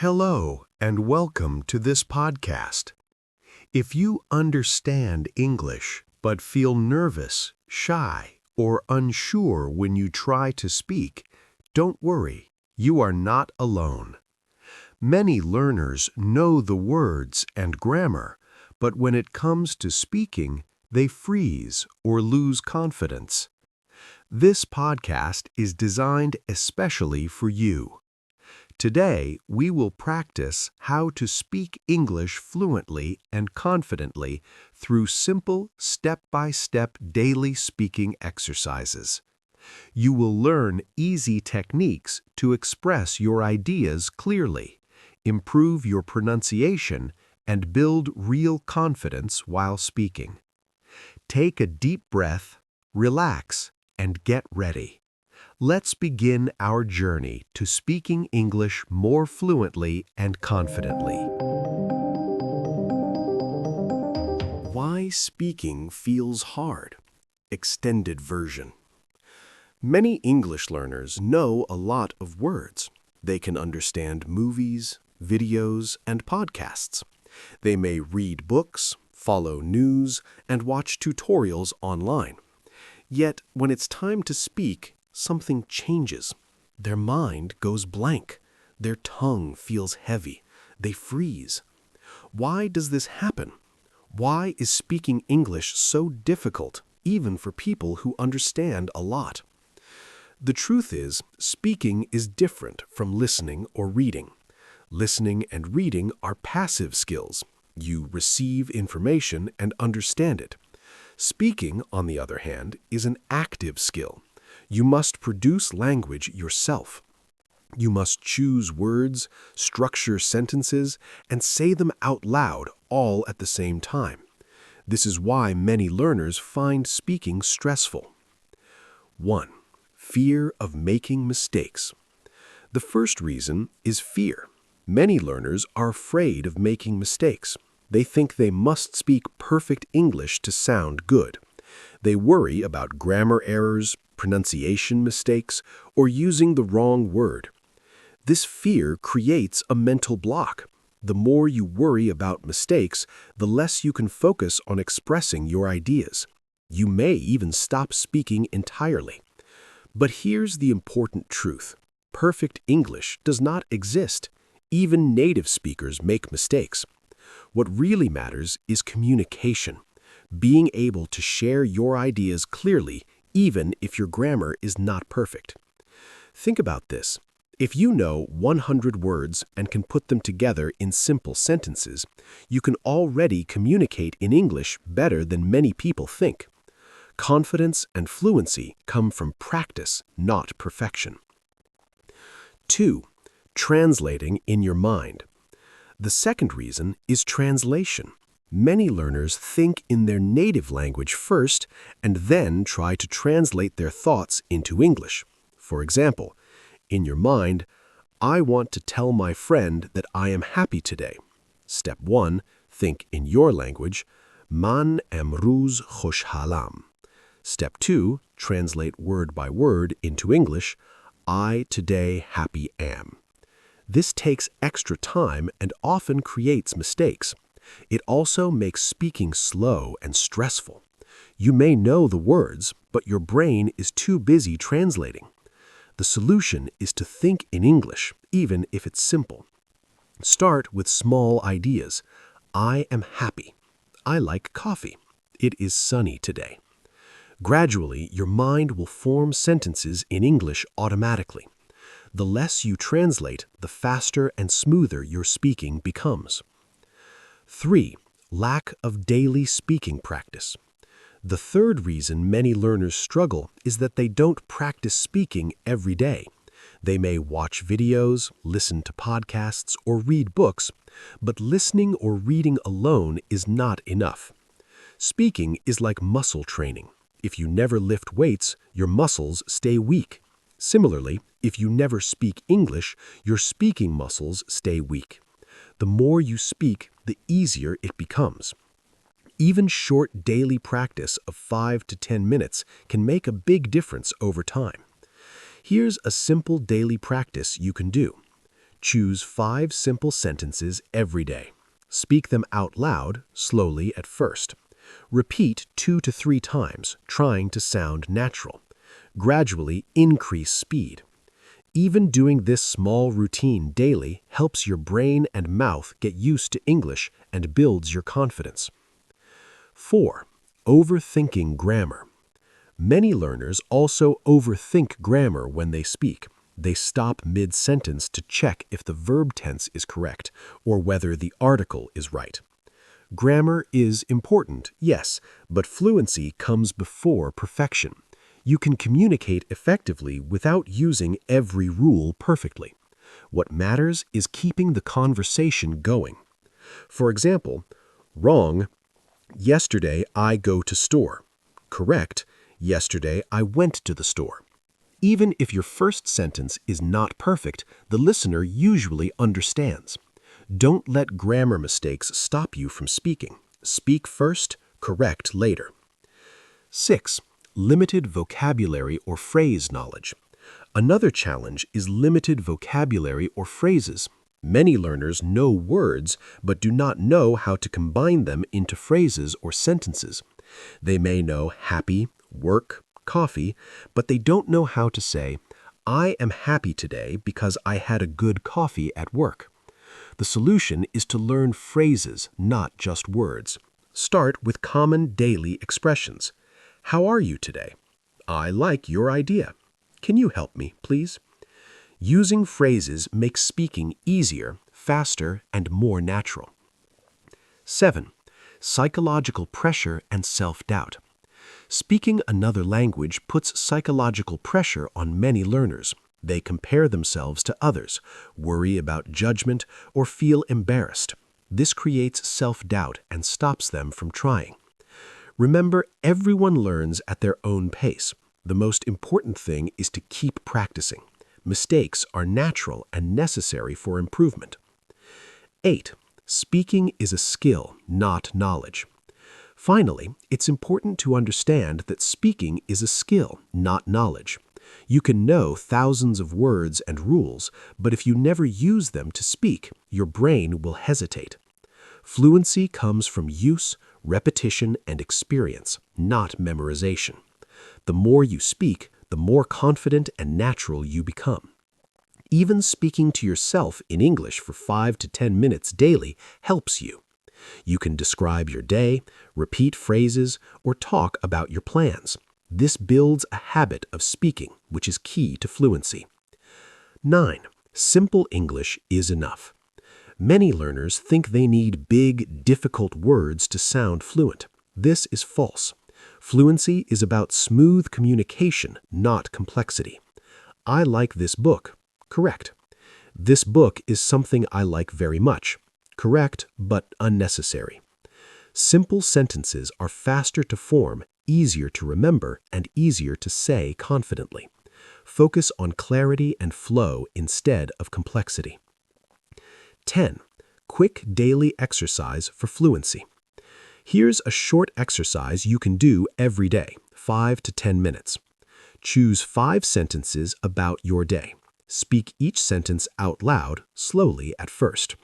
Hello, and welcome to this podcast. If you understand English but feel nervous, shy, or unsure when you try to speak, don't worry, you are not alone. Many learners know the words and grammar, but when it comes to speaking, they freeze or lose confidence. This podcast is designed especially for you. Today, we will practice how to speak English fluently and confidently through simple, step-by-step daily speaking exercises. You will learn easy techniques to express your ideas clearly, improve your pronunciation, and build real confidence while speaking. Take a deep breath, relax, and get ready. Let's begin our journey to speaking English more fluently and confidently. Why speaking feels hard. Extended version. Many English learners know a lot of words. They can understand movies, videos, and podcasts. They may read books, follow news, and watch tutorials online. Yet, when it's time to speak, something changes. Their mind goes blank. Their tongue feels heavy. They freeze. Why does this happen? Why is speaking English so difficult, even for people who understand a lot? The truth is, speaking is different from listening or reading. Listening and reading are passive skills. You receive information and understand it. Speaking, on the other hand, is an active skill. You must produce language yourself. You must choose words, structure sentences, and say them out loud all at the same time. This is why many learners find speaking stressful. 1. Fear of making mistakes. The first reason is fear. Many learners are afraid of making mistakes. They think they must speak perfect English to sound good. They worry about grammar errors, pronunciation mistakes, or using the wrong word. This fear creates a mental block. The more you worry about mistakes, the less you can focus on expressing your ideas. You may even stop speaking entirely. But here's the important truth. Perfect English does not exist. Even native speakers make mistakes. What really matters is communication. Being able to share your ideas clearly, even if your grammar is not perfect. Think about this. If you know 100 words and can put them together in simple sentences, you can already communicate in English better than many people think. Confidence and fluency come from practice, not perfection. 2. Translating in your mind. The second reason is translation. Many learners think in their native language first and then try to translate their thoughts into English. For example, in your mind, I want to tell my friend that I am happy today. Step 1, think in your language, Man emruz khosh halam. Step 2, translate word by word into English, I today happy am. This takes extra time and often creates mistakes. It also makes speaking slow and stressful. You may know the words, but your brain is too busy translating. The solution is to think in English, even if it's simple. Start with small ideas. I am happy. I like coffee. It is sunny today. Gradually, your mind will form sentences in English automatically. The less you translate, the faster and smoother your speaking becomes. 3. Lack of daily speaking practice. The third reason many learners struggle is that they don't practice speaking every day. They may watch videos, listen to podcasts, or read books, but listening or reading alone is not enough. Speaking is like muscle training. If you never lift weights, your muscles stay weak. Similarly, if you never speak English, your speaking muscles stay weak. The more you speak, the easier it becomes. Even short daily practice of 5 to 10 minutes can make a big difference over time. Here's a simple daily practice you can do. Choose 5 simple sentences every day. Speak them out loud, slowly at first. Repeat 2 to 3 times, trying to sound natural. Gradually increase speed. Even doing this small routine daily helps your brain and mouth get used to English and builds your confidence. 4. Overthinking grammar. Many learners also overthink grammar when they speak. They stop mid-sentence to check if the verb tense is correct or whether the article is right. Grammar is important, yes, but fluency comes before perfection. You can communicate effectively without using every rule perfectly. What matters is keeping the conversation going. For example, wrong, yesterday I go to store. Correct, yesterday I went to the store. Even if your first sentence is not perfect, the listener usually understands. Don't let grammar mistakes stop you from speaking. Speak first, correct later. 6. Limited vocabulary or phrase knowledge. Another challenge is limited vocabulary or phrases. Many learners know words but do not know how to combine them into phrases or sentences. They may know happy, work, coffee, but they don't know how to say, "I am happy today because I had a good coffee at work." The solution is to learn phrases, not just words. Start with common daily expressions. How are you today? I like your idea. Can you help me, please? Using phrases makes speaking easier, faster, and more natural. 7. Psychological pressure and self-doubt. Speaking another language puts psychological pressure on many learners. They compare themselves to others, worry about judgment, or feel embarrassed. This creates self-doubt and stops them from trying. Remember, everyone learns at their own pace. The most important thing is to keep practicing. Mistakes are natural and necessary for improvement. 8. Speaking is a skill, not knowledge. Finally, it's important to understand that speaking is a skill, not knowledge. You can know thousands of words and rules, but if you never use them to speak, your brain will hesitate. Fluency comes from use, repetition, and experience, not memorization. The more you speak, the more confident and natural you become. Even speaking to yourself in English for 5 to 10 minutes daily helps you. You can describe your day, repeat phrases, or talk about your plans. This builds a habit of speaking, which is key to fluency. 9. Simple English is enough. Many learners think they need big, difficult words to sound fluent. This is false. Fluency is about smooth communication, not complexity. I like this book. Correct. This book is something I like very much. Correct, but unnecessary. Simple sentences are faster to form, easier to remember, and easier to say confidently. Focus on clarity and flow instead of complexity. 10. Quick daily exercise for fluency. Here's a short exercise you can do every day, 5 to 10 minutes. Choose 5 sentences about your day. Speak each sentence out loud, slowly at first.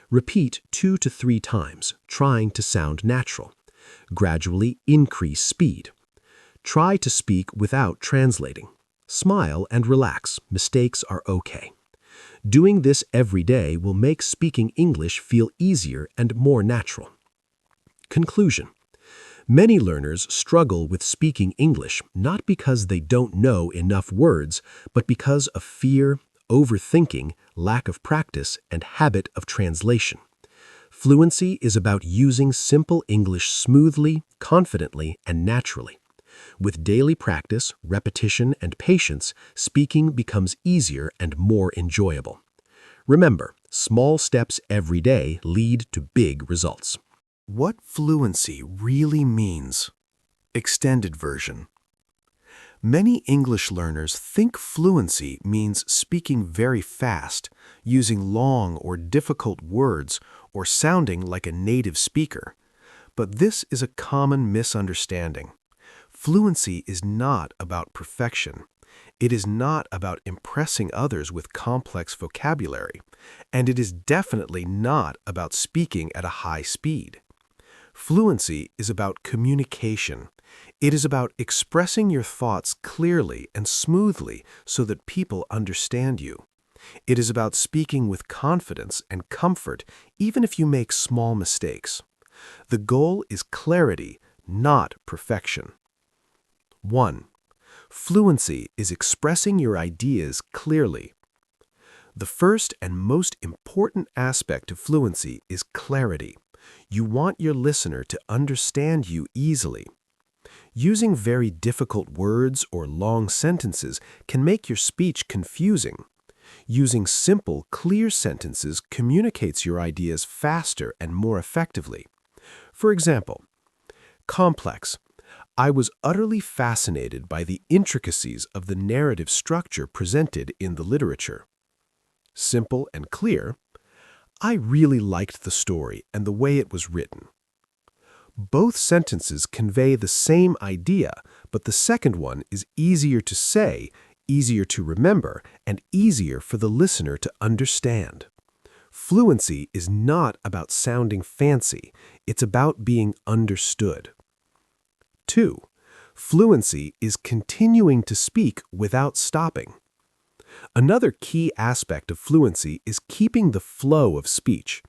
Repeat 2 to 3 times, trying to sound natural. Gradually increase speed. Try to speak without translating. Smile and relax. Mistakes are okay. Doing this every day will make speaking English feel easier and more natural. Conclusion. Many learners struggle with speaking English not because they don't know enough words, but because of fear, overthinking, lack of practice, and habit of translation. Fluency is about using simple English smoothly, confidently, and naturally. With daily practice, repetition, and patience, speaking becomes easier and more enjoyable. Remember, small steps every day lead to big results. What fluency really means. Extended version. Many English learners think fluency means speaking very fast, using long or difficult words, or sounding like a native speaker. But this is a common misunderstanding. Fluency is not about perfection. It is not about impressing others with complex vocabulary, and it is definitely not about speaking at a high speed. Fluency is about communication. It is about expressing your thoughts clearly and smoothly so that people understand you. It is about speaking with confidence and comfort even if you make small mistakes. The goal is clarity, not perfection. 1. Fluency is expressing your ideas clearly. The first and most important aspect of fluency is clarity. You want your listener to understand you easily. Using very difficult words or long sentences can make your speech confusing. Using simple, clear sentences communicates your ideas faster and more effectively. For example, complex. I was utterly fascinated by the intricacies of the narrative structure presented in the literature. Simple and clear. I really liked the story and the way it was written. Both sentences convey the same idea, but the second one is easier to say, easier to remember, and easier for the listener to understand. Fluency is not about sounding fancy, it's about being understood. 2. Fluency is continuing to speak without stopping. Another key aspect of fluency is keeping the flow of speech.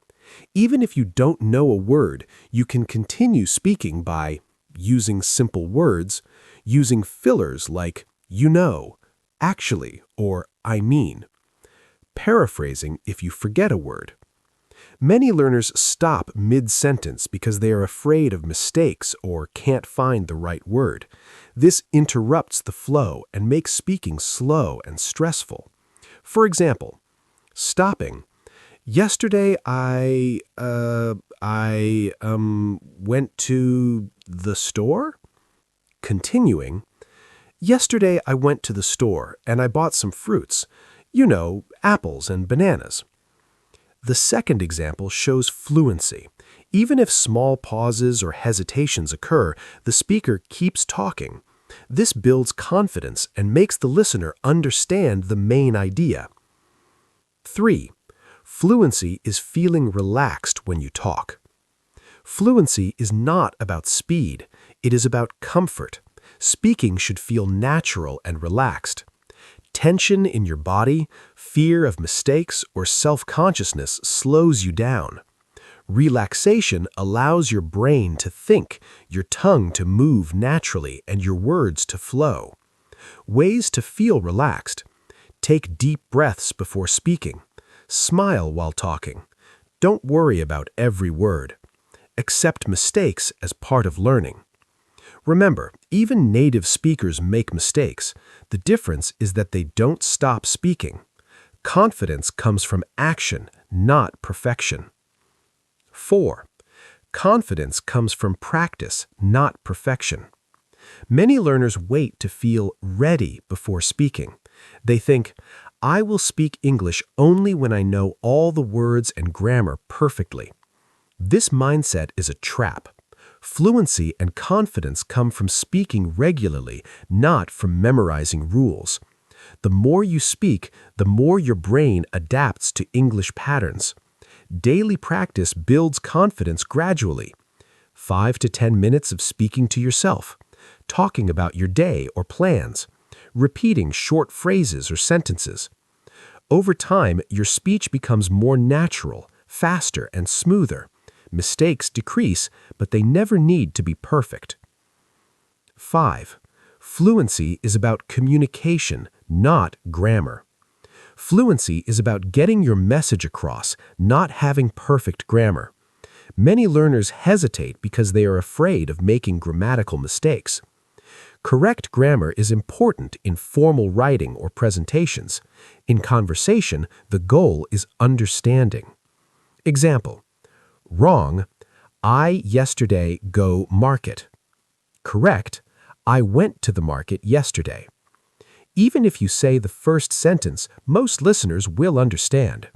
Even if you don't know a word, you can continue speaking by using simple words, using fillers like you know, actually, or I mean, paraphrasing if you forget a word. Many learners stop mid-sentence because they are afraid of mistakes or can't find the right word. This interrupts the flow and makes speaking slow and stressful. For example, stopping. Yesterday I went to the store? Continuing. Yesterday I went to the store and I bought some fruits. You know, apples and bananas. The second example shows fluency. Even if small pauses or hesitations occur, the speaker keeps talking. This builds confidence and makes the listener understand the main idea. 3. Fluency is feeling relaxed when you talk. Fluency is not about speed. It is about comfort. Speaking should feel natural and relaxed. Tension in your body, fear of mistakes, or self-consciousness slows you down. Relaxation allows your brain to think, your tongue to move naturally, and your words to flow. Ways to feel relaxed. Take deep breaths before speaking. Smile while talking. Don't worry about every word. Accept mistakes as part of learning. Remember, even native speakers make mistakes. The difference is that they don't stop speaking. Confidence comes from action, not perfection. 4. Confidence comes from practice, not perfection. Many learners wait to feel ready before speaking. They think, I will speak English only when I know all the words and grammar perfectly. This mindset is a trap. Fluency and confidence come from speaking regularly, not from memorizing rules. The more you speak, the more your brain adapts to English patterns. Daily practice builds confidence gradually. 5 to 10 minutes of speaking to yourself, talking about your day or plans, repeating short phrases or sentences. Over time, your speech becomes more natural, faster, and smoother. Mistakes decrease, but they never need to be perfect. 5. Fluency is about communication, not grammar. Fluency is about getting your message across, not having perfect grammar. Many learners hesitate because they are afraid of making grammatical mistakes. Correct grammar is important in formal writing or presentations. In conversation, the goal is understanding. Example. Wrong, I yesterday go market. Correct, I went to the market yesterday. Even if you say the first sentence, most listeners will understand.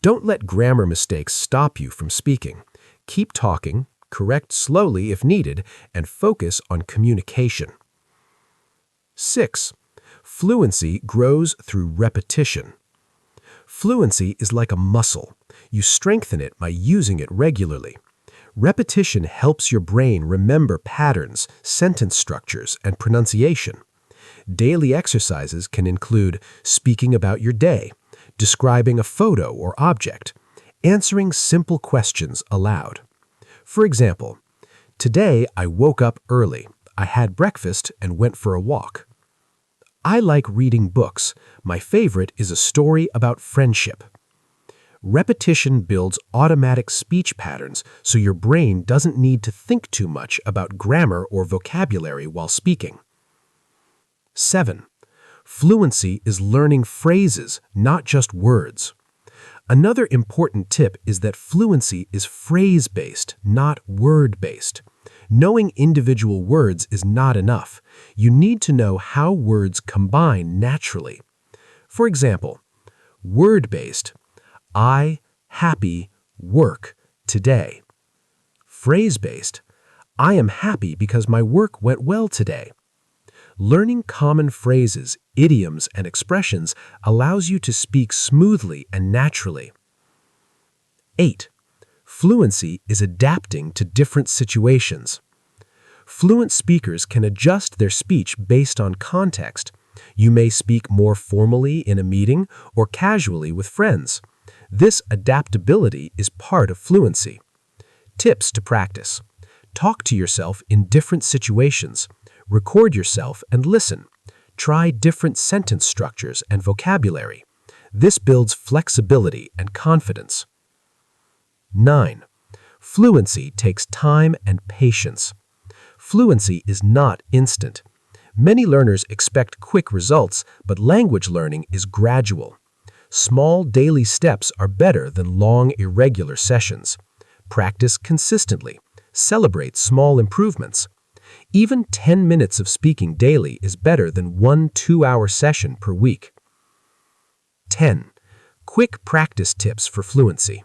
Don't let grammar mistakes stop you from speaking. Keep talking, correct slowly if needed, and focus on communication. 6. Fluency grows through repetition. Fluency is like a muscle. You strengthen it by using it regularly. Repetition helps your brain remember patterns, sentence structures, and pronunciation. Daily exercises can include speaking about your day, describing a photo or object, answering simple questions aloud. For example, today I woke up early. I had breakfast and went for a walk. I like reading books. My favorite is a story about friendship. Repetition builds automatic speech patterns so your brain doesn't need to think too much about grammar or vocabulary while speaking. 7. Fluency is learning phrases, not just words. Another important tip is that fluency is phrase-based, not word-based. Knowing individual words is not enough. You need to know how words combine naturally. For example, word-based, I, happy, work, today. Phrase-based, I am happy because my work went well today. Learning common phrases, idioms, and expressions allows you to speak smoothly and naturally. 8. Fluency is adapting to different situations. Fluent speakers can adjust their speech based on context. You may speak more formally in a meeting or casually with friends. This adaptability is part of fluency. Tips to practice. Talk to yourself in different situations. Record yourself and listen. Try different sentence structures and vocabulary. This builds flexibility and confidence. 9. Fluency takes time and patience. Fluency is not instant. Many learners expect quick results, but language learning is gradual. Small daily steps are better than long, irregular sessions. Practice consistently. Celebrate small improvements. Even 10 minutes of speaking daily is better than one 2-hour session per week. 10. Quick practice tips for fluency.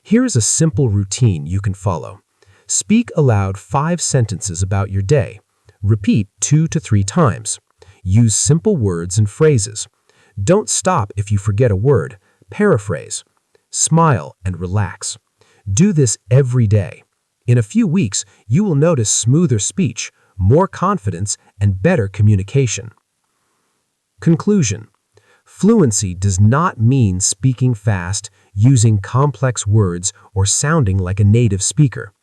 Here is a simple routine you can follow. Speak aloud 5 sentences about your day. Repeat 2 to 3 times. Use simple words and phrases. Don't stop if you forget a word. Paraphrase. Smile and relax. Do this every day. In a few weeks, you will notice smoother speech, more confidence, and better communication. Conclusion. Fluency does not mean speaking fast, using complex words, or sounding like a native speaker.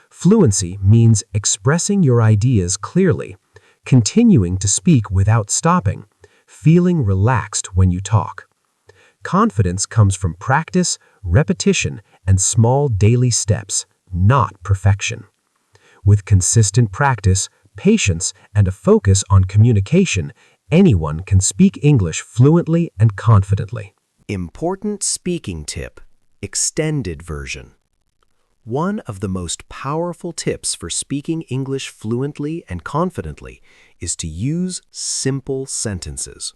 Fluency means expressing your ideas clearly, continuing to speak without stopping, feeling relaxed when you talk. Confidence comes from practice, repetition, and small daily steps, not perfection. With consistent practice, patience, and a focus on communication, anyone can speak English fluently and confidently. Important speaking tip, extended version. One of the most powerful tips for speaking English fluently and confidently is to use simple sentences.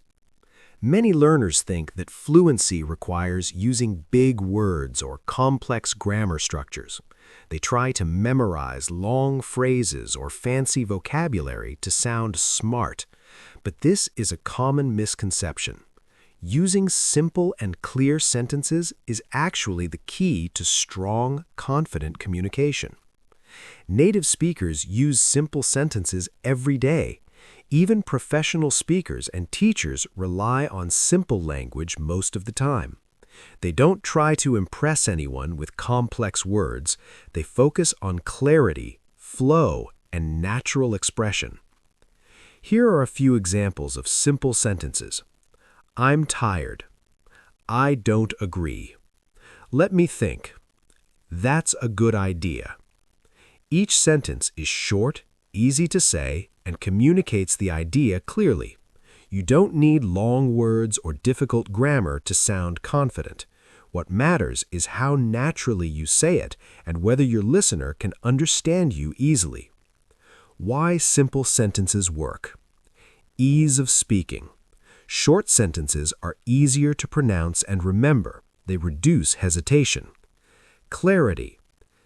Many learners think that fluency requires using big words or complex grammar structures. They try to memorize long phrases or fancy vocabulary to sound smart, but this is a common misconception. Using simple and clear sentences is actually the key to strong, confident communication. Native speakers use simple sentences every day. Even professional speakers and teachers rely on simple language most of the time. They don't try to impress anyone with complex words. They focus on clarity, flow, and natural expression. Here are a few examples of simple sentences. I'm tired. I don't agree. Let me think. That's a good idea. Each sentence is short, easy to say, and communicates the idea clearly. You don't need long words or difficult grammar to sound confident. What matters is how naturally you say it and whether your listener can understand you easily. Why simple sentences work. Ease of speaking. Short sentences are easier to pronounce and remember. They reduce hesitation. Clarity.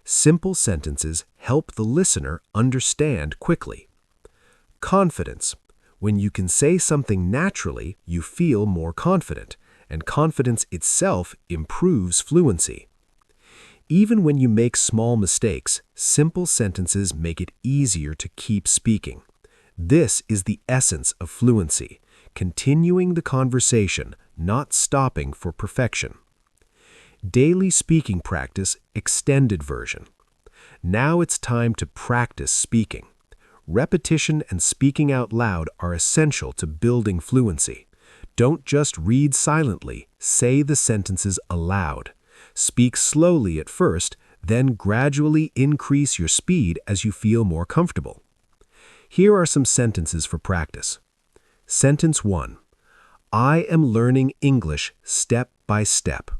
Simple sentences help the listener understand quickly. Confidence. When you can say something naturally, you feel more confident, and confidence itself improves fluency. Even when you make small mistakes, simple sentences make it easier to keep speaking. This is the essence of fluency, continuing the conversation, not stopping for perfection. Daily speaking practice, extended version. Now it's time to practice speaking. Repetition and speaking out loud are essential to building fluency. Don't just read silently, say the sentences aloud. Speak slowly at first, then gradually increase your speed as you feel more comfortable. Here are some sentences for practice. Sentence 1. I am learning English step by step.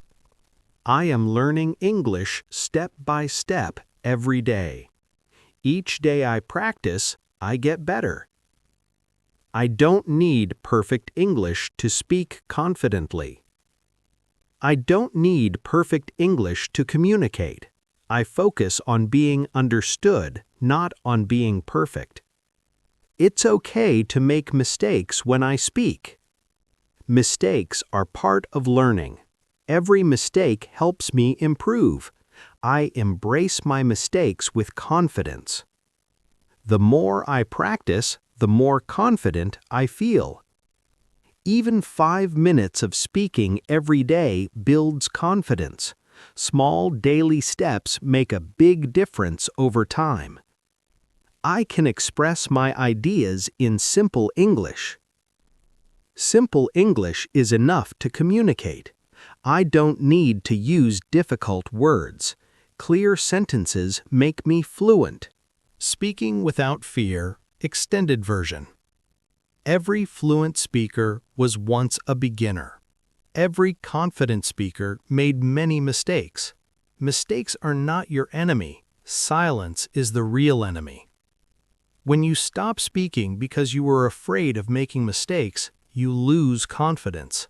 I am learning English step by step every day. Each day I practice, I get better. I don't need perfect English to speak confidently. I don't need perfect English to communicate. I focus on being understood, not on being perfect. It's okay to make mistakes when I speak. Mistakes are part of learning. Every mistake helps me improve. I embrace my mistakes with confidence. The more I practice, the more confident I feel. Even 5 minutes of speaking every day builds confidence. Small daily steps make a big difference over time. I can express my ideas in simple English. Simple English is enough to communicate. I don't need to use difficult words. Clear sentences make me fluent. Speaking without fear, extended version. Every fluent speaker was once a beginner. Every confident speaker made many mistakes. Mistakes are not your enemy. Silence is the real enemy. When you stop speaking because you were afraid of making mistakes, you lose confidence.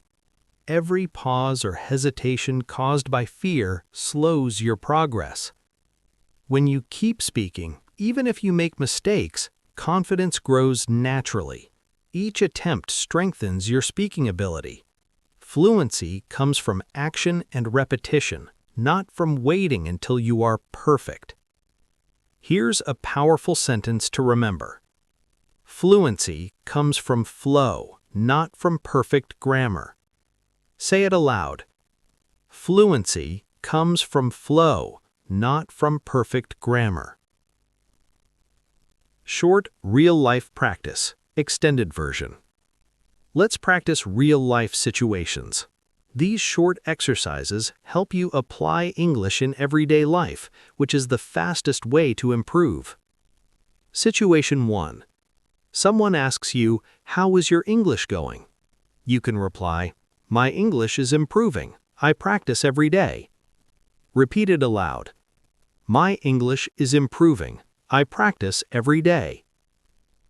Every pause or hesitation caused by fear slows your progress. When you keep speaking, even if you make mistakes, confidence grows naturally. Each attempt strengthens your speaking ability. Fluency comes from action and repetition, not from waiting until you are perfect. Here's a powerful sentence to remember. Fluency comes from flow, not from perfect grammar. Say it aloud. Fluency comes from flow, not from perfect grammar. Short, real-life practice, extended version. Let's practice real-life situations. These short exercises help you apply English in everyday life, which is the fastest way to improve. Situation 1. Someone asks you, "How is your English going?" You can reply, "My English is improving. I practice every day." Repeat it aloud. My English is improving. I practice every day.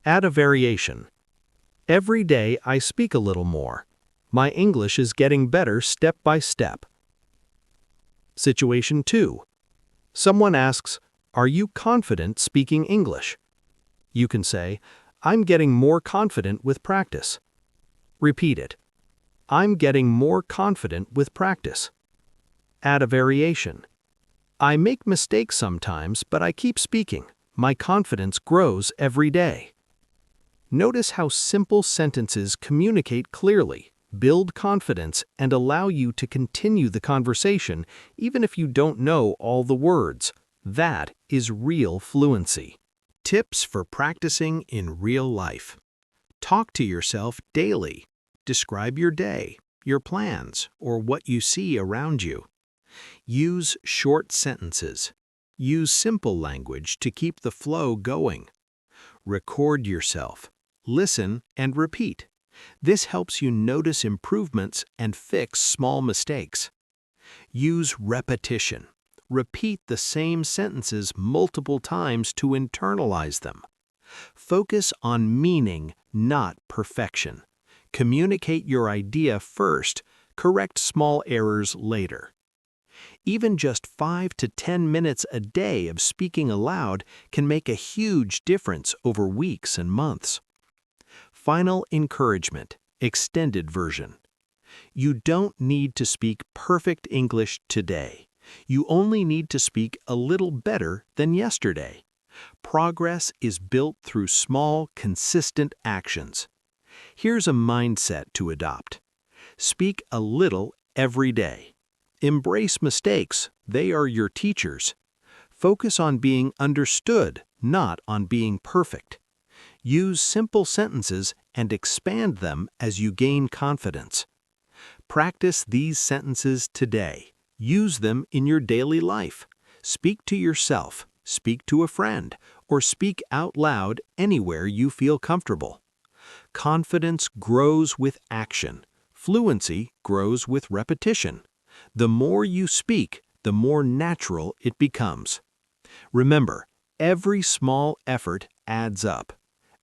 Add a variation. Every day I speak a little more. My English is getting better step by step. Situation 2. Someone asks, "Are you confident speaking English?" You can say, "I'm getting more confident with practice." Repeat it. I'm getting more confident with practice. Add a variation. I make mistakes sometimes, but I keep speaking. My confidence grows every day. Notice how simple sentences communicate clearly, build confidence, and allow you to continue the conversation even if you don't know all the words. That is real fluency. Tips for practicing in real life. Talk to yourself daily. Describe your day, your plans, or what you see around you. Use short sentences. Use simple language to keep the flow going. Record yourself. Listen and repeat. This helps you notice improvements and fix small mistakes. Use repetition. Repeat the same sentences multiple times to internalize them. Focus on meaning, not perfection. Communicate your idea first, correct small errors later. Even just 5 to 10 minutes a day of speaking aloud can make a huge difference over weeks and months. Final encouragement, extended version. You don't need to speak perfect English today. You only need to speak a little better than yesterday. Progress is built through small, consistent actions. Here's a mindset to adopt. Speak a little every day. Embrace mistakes. They are your teachers. Focus on being understood, not on being perfect. Use simple sentences and expand them as you gain confidence. Practice these sentences today. Use them in your daily life. Speak to yourself, speak to a friend, or speak out loud anywhere you feel comfortable. Confidence grows with action. Fluency grows with repetition. The more you speak, the more natural it becomes. Remember, every small effort adds up.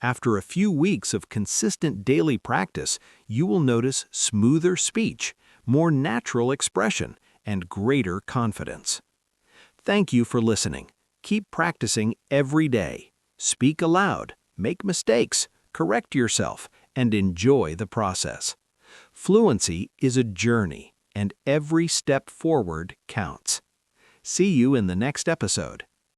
After a few weeks of consistent daily practice, you will notice smoother speech, more natural expression, and greater confidence. Thank you for listening. Keep practicing every day. Speak aloud, make mistakes, correct yourself, and enjoy the process. Fluency is a journey, and every step forward counts. See you in the next episode.